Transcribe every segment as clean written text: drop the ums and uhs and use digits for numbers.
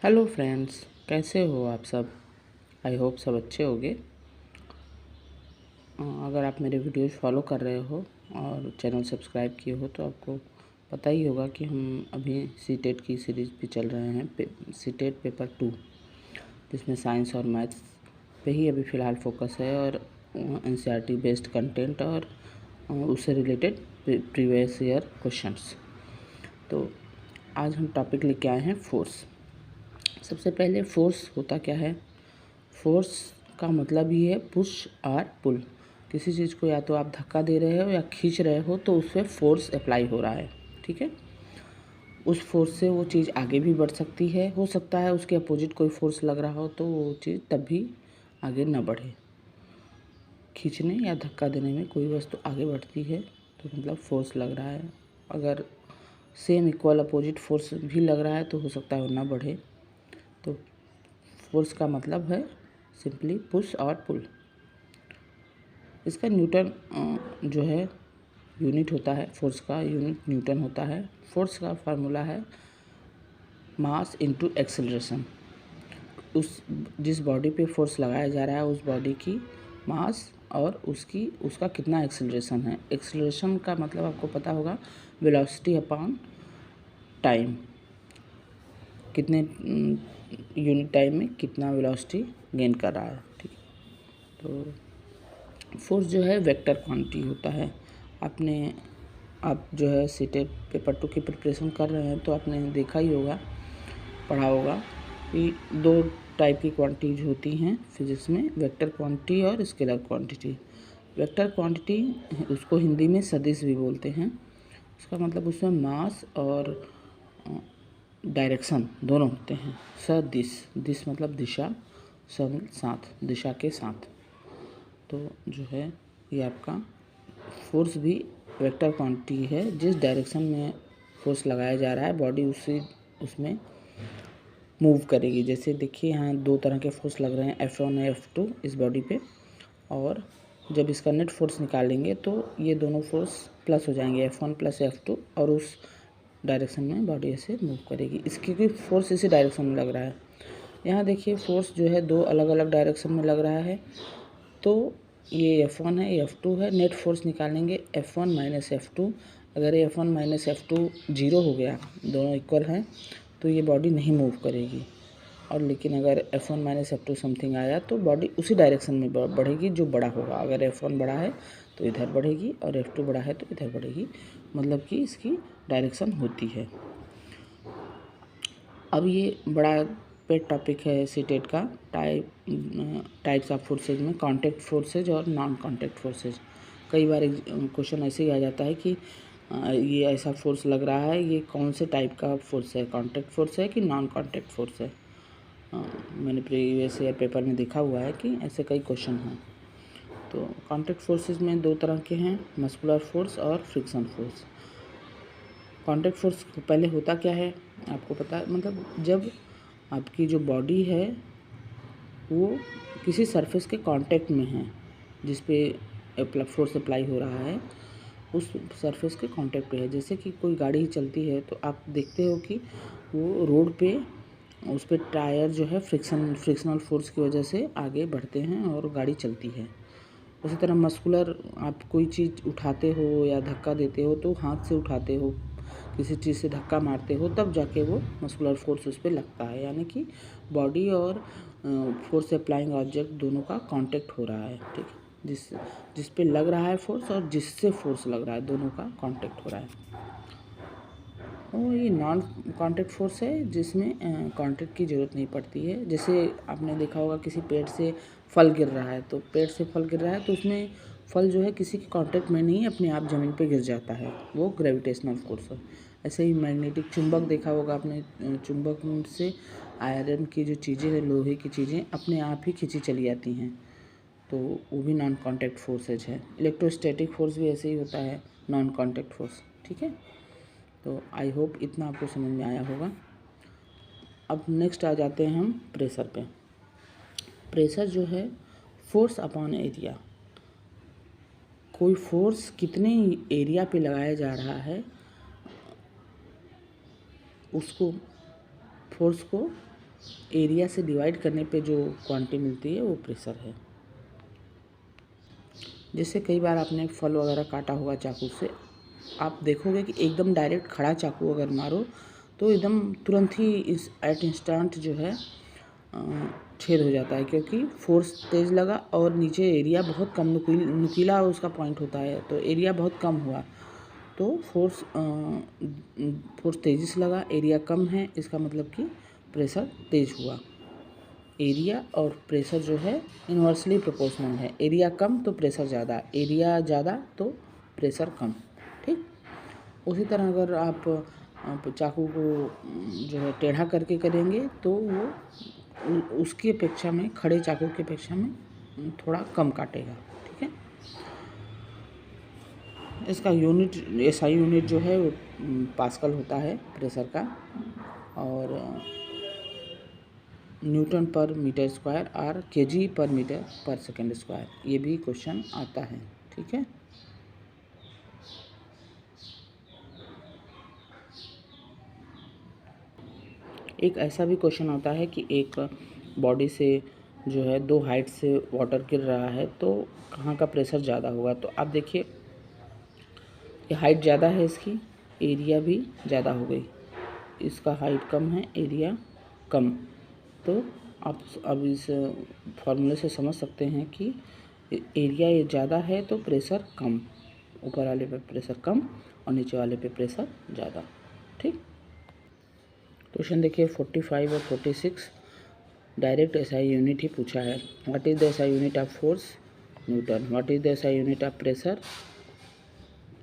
Hello friends, कैसे हो आप सब। आई होप सब अच्छे होंगे। अगर आप मेरे वीडियोस फॉलो कर रहे हो और चैनल सब्सक्राइब किए हो तो आपको पता ही होगा कि हम अभी सीटेट की सीरीज़ पे चल रहे हैं, सीटेट पेपर 2, जिसमें साइंस और मैथ्स पे ही अभी फ़िलहाल फोकस है और एनसीईआरटी बेस्ड कंटेंट और उससे रिलेटेड प्रीवियस ईयर क्वेश्चंस। तो आज हम टॉपिक लेके आए हैं फोर्स। सबसे पहले फोर्स होता क्या है। फोर्स का मतलब ही है पुश और पुल। किसी चीज़ को या तो आप धक्का दे रहे हो या खींच रहे हो तो उस पर फोर्स अप्लाई हो रहा है। ठीक है, उस फोर्स से वो चीज़ आगे भी बढ़ सकती है, हो सकता है उसके अपोजिट कोई फोर्स लग रहा हो तो वो चीज़ तब भी आगे ना बढ़े। खींचने या धक्का देने में कोई वस्तु आगे बढ़ती है तो मतलब फोर्स लग रहा है। अगर सेम इक्वल अपोजिट फोर्स भी लग रहा है तो हो सकता है वो ना बढ़े। तो फोर्स का मतलब है सिंपली पुश और पुल। इसका न्यूटन जो है यूनिट होता है, फोर्स का यूनिट न्यूटन होता है। फोर्स का फार्मूला है मास इनटू एक्सेलरेशन। उस जिस बॉडी पे फोर्स लगाया जा रहा है उस बॉडी की मास और उसका कितना एक्सेलरेशन है। एक्सेलरेशन का मतलब आपको पता होगा वेलोसिटी अपॉन टाइम, कितने यूनिट टाइम में कितना वेलोसिटी गेन कर रहा है। ठीक है, तो फोर्स जो है वेक्टर क्वांटिटी होता है। आप जो है सीटेट पेपर 2 की प्रिपरेशन कर रहे हैं तो आपने देखा ही होगा, पढ़ा होगा कि दो टाइप की क्वांटिटीज होती हैं फिजिक्स में, वेक्टर क्वांटिटी और स्केलर क्वांटिटी। वेक्टर क्वांटिटी उसको हिंदी में सदिश भी बोलते हैं। उसका मतलब उसमें मास और डायरेक्शन दोनों होते हैं। सदिश, दिश मतलब दिशा, साथ, दिशा के साथ। तो जो है ये आपका फोर्स भी वेक्टर क्वांटिटी है। जिस डायरेक्शन में फोर्स लगाया जा रहा है बॉडी उसमें मूव करेगी। जैसे देखिए यहाँ दो तरह के फोर्स लग रहे हैं, F1 और F2 इस बॉडी पे, और जब इसका नेट फोर्स निकालेंगे तो ये दोनों फोर्स प्लस हो जाएंगे, F1 प्लस F2, और उस डायरेक्शन में बॉडी ऐसे मूव करेगी। इसकी भी फोर्स इसी डायरेक्शन में लग रहा है। यहाँ देखिए फोर्स जो है दो अलग अलग डायरेक्शन में लग रहा है। तो ये F1 है, ये F2 है। नेट फोर्स निकालेंगे F1 माइनस F2। अगर ये F1 माइनस F2 जीरो हो गया, दोनों इक्वल हैं, तो ये बॉडी नहीं मूव करेगी। और लेकिन अगर F1 माइनस F2 समथिंग आया तो बॉडी उसी डायरेक्शन में बढ़ेगी जो बड़ा होगा। अगर F1 बड़ा है तो इधर बढ़ेगी और F2 बड़ा है तो इधर बढ़ेगी, मतलब कि इसकी डायरेक्शन होती है। अब ये बड़ा पेट टॉपिक है सीटेट का, टाइप्स ऑफ फोर्सेज में कांटेक्ट फोर्सेज और नॉन कांटेक्ट फोर्सेज। कई बार क्वेश्चन ऐसे ही आ जाता है कि ये ऐसा फोर्स लग रहा है, ये कौन से टाइप का फोर्स है, कांटेक्ट फोर्स है कि नॉन कांटेक्ट फोर्स है। मैंने प्रीवियस ईयर पेपर में देखा हुआ है कि ऐसे कई क्वेश्चन हैं। तो कांटेक्ट फोर्सेज में दो तरह के हैं, मस्कुलर फोर्स और फ्रिक्शन फोर्स। कांटेक्ट फोर्स पहले होता क्या है आपको पता है, मतलब जब आपकी जो बॉडी है वो किसी सरफेस के कांटेक्ट में है जिस पे फोर्स अप्लाई हो रहा है, उस सरफेस के कांटेक्ट पे है। जैसे कि कोई गाड़ी चलती है तो आप देखते हो कि वो रोड पे उस पर टायर जो है फ्रिक्शनल फोर्स की वजह से आगे बढ़ते हैं और गाड़ी चलती है। उसी तरह मस्कुलर, आप कोई चीज़ उठाते हो या धक्का देते हो तो हाथ से उठाते हो, किसी चीज़ से धक्का मारते हो तब जाके वो मस्कुलर फोर्स उस पर लगता है। यानी कि बॉडी और फोर्स अप्लाइंग ऑब्जेक्ट दोनों का कांटेक्ट हो रहा है। ठीक है, जिस पे लग रहा है फोर्स और जिससे फोर्स लग रहा है, दोनों का कांटेक्ट हो रहा है। और ये नॉन कांटेक्ट फोर्स है जिसमें कांटेक्ट की ज़रूरत नहीं पड़ती है। जैसे आपने देखा होगा किसी पेड़ से फल गिर रहा है, तो पेड़ से फल गिर रहा है तो उसमें फल जो है किसी के कांटेक्ट में नहीं, अपने आप ज़मीन पे गिर जाता है, वो ग्रेविटेशनल फोर्स है। ऐसे ही मैग्नेटिक चुंबक देखा होगा आपने, चुंबक से आयरन की जो चीज़ें हैं, लोहे की चीज़ें अपने आप ही खींची चली जाती हैं, तो वो भी नॉन कांटेक्ट फोर्सेज है। इलेक्ट्रोस्टैटिक फोर्स भी ऐसे ही होता है, नॉन कांटेक्ट फोर्स। ठीक है, तो आई होप इतना आपको समझ में आया होगा। अब नेक्स्ट आ जाते हैं हम प्रेशर पे। प्रेशर जो है फोर्स अपॉन एरिया। कोई फोर्स कितने एरिया पे लगाया जा रहा है, उसको फोर्स को एरिया से डिवाइड करने पे जो क्वांटिटी मिलती है वो प्रेशर है। जैसे कई बार आपने फल वगैरह काटा होगा चाकू से, आप देखोगे कि एकदम डायरेक्ट खड़ा चाकू अगर मारो तो एकदम तुरंत ही एट इंस्टेंट जो है छेद हो जाता है, क्योंकि फोर्स तेज़ लगा और नीचे एरिया बहुत कम नुकीला उसका पॉइंट होता है, तो एरिया बहुत कम हुआ। तो फोर्स तेज़ी से लगा, एरिया कम है, इसका मतलब कि प्रेशर तेज़ हुआ। एरिया और प्रेशर जो है इन्वर्सली प्रोपोर्शनल है। एरिया कम तो प्रेशर ज़्यादा, एरिया ज़्यादा तो प्रेशर कम। ठीक, उसी तरह अगर आप चाकू को जो है टेढ़ा करके करेंगे तो वो उसकी अपेक्षा में, खड़े चाकू की अपेक्षा में थोड़ा कम काटेगा। ठीक है, इसका यूनिट एसआई यूनिट जो है वो पास्कल होता है प्रेशर का, और न्यूटन पर मीटर स्क्वायर और केजी पर मीटर पर सेकेंड स्क्वायर, ये भी क्वेश्चन आता है। ठीक है, एक ऐसा भी क्वेश्चन आता है कि एक बॉडी से जो है 2 हाइट से वाटर गिर रहा है तो कहाँ का प्रेशर ज़्यादा होगा। तो आप देखिए, ये हाइट ज़्यादा है, इसकी एरिया भी ज़्यादा हो गई, इसका हाइट कम है, एरिया कम। तो आप अब इस फॉर्मूले से समझ सकते हैं कि एरिया ये ज़्यादा है तो प्रेशर कम, ऊपर वाले पे प्रेशर कम और नीचे वाले पे प्रेशर ज़्यादा। ठीक, क्वेश्चन देखिए 45 और 46 डायरेक्ट एसआई यूनिट ही पूछा है। What is the SI unit of force? Newton. What is the SI unit of pressure?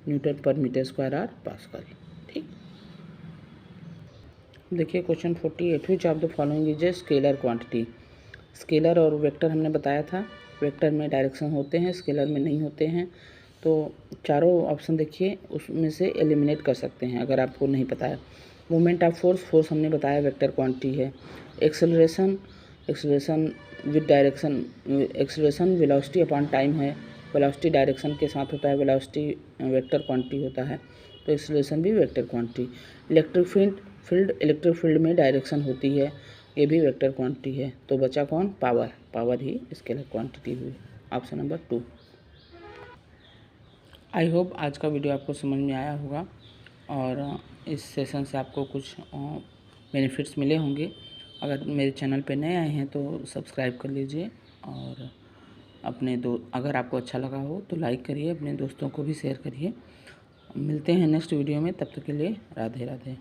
Newton पर मीटर स्क्वायर और पास्कल। ठीक, देखिए question 48 which of the following is a scalar quantity. Scalar और vector हमने बताया था, वेक्टर में direction होते हैं, स्केलर में नहीं होते हैं। तो चारों ऑप्शन देखिए, उसमें से एलिमिनेट कर सकते हैं अगर आपको नहीं पता है। मोमेंट ऑफ फोर्स, फोर्स हमने बताया वेक्टर क्वांटिटी है। Acceleration, acceleration with direction, acceleration velocity upon time है, वेलोसिटी डायरेक्शन के साथ होता है, वेलोसिटी वेक्टर क्वांटिटी होता है, तो एक्सेलरेशन भी vector quantity. Electric field, electric field में डायरेक्शन होती है, ये भी वेक्टर क्वांटिटी है। तो बचा कौन? पावर, पावर ही स्केलर क्वांटिटी हुई। Option number 2। आई होप आज का वीडियो आपको समझ में आया होगा और इस सेशन से आपको कुछ बेनिफिट्स मिले होंगे। अगर मेरे चैनल पे नए आए हैं तो सब्सक्राइब कर लीजिए, और अगर आपको अच्छा लगा हो तो लाइक करिए, अपने दोस्तों को भी शेयर करिए। मिलते हैं नेक्स्ट वीडियो में, तब तक के लिए राधे राधे।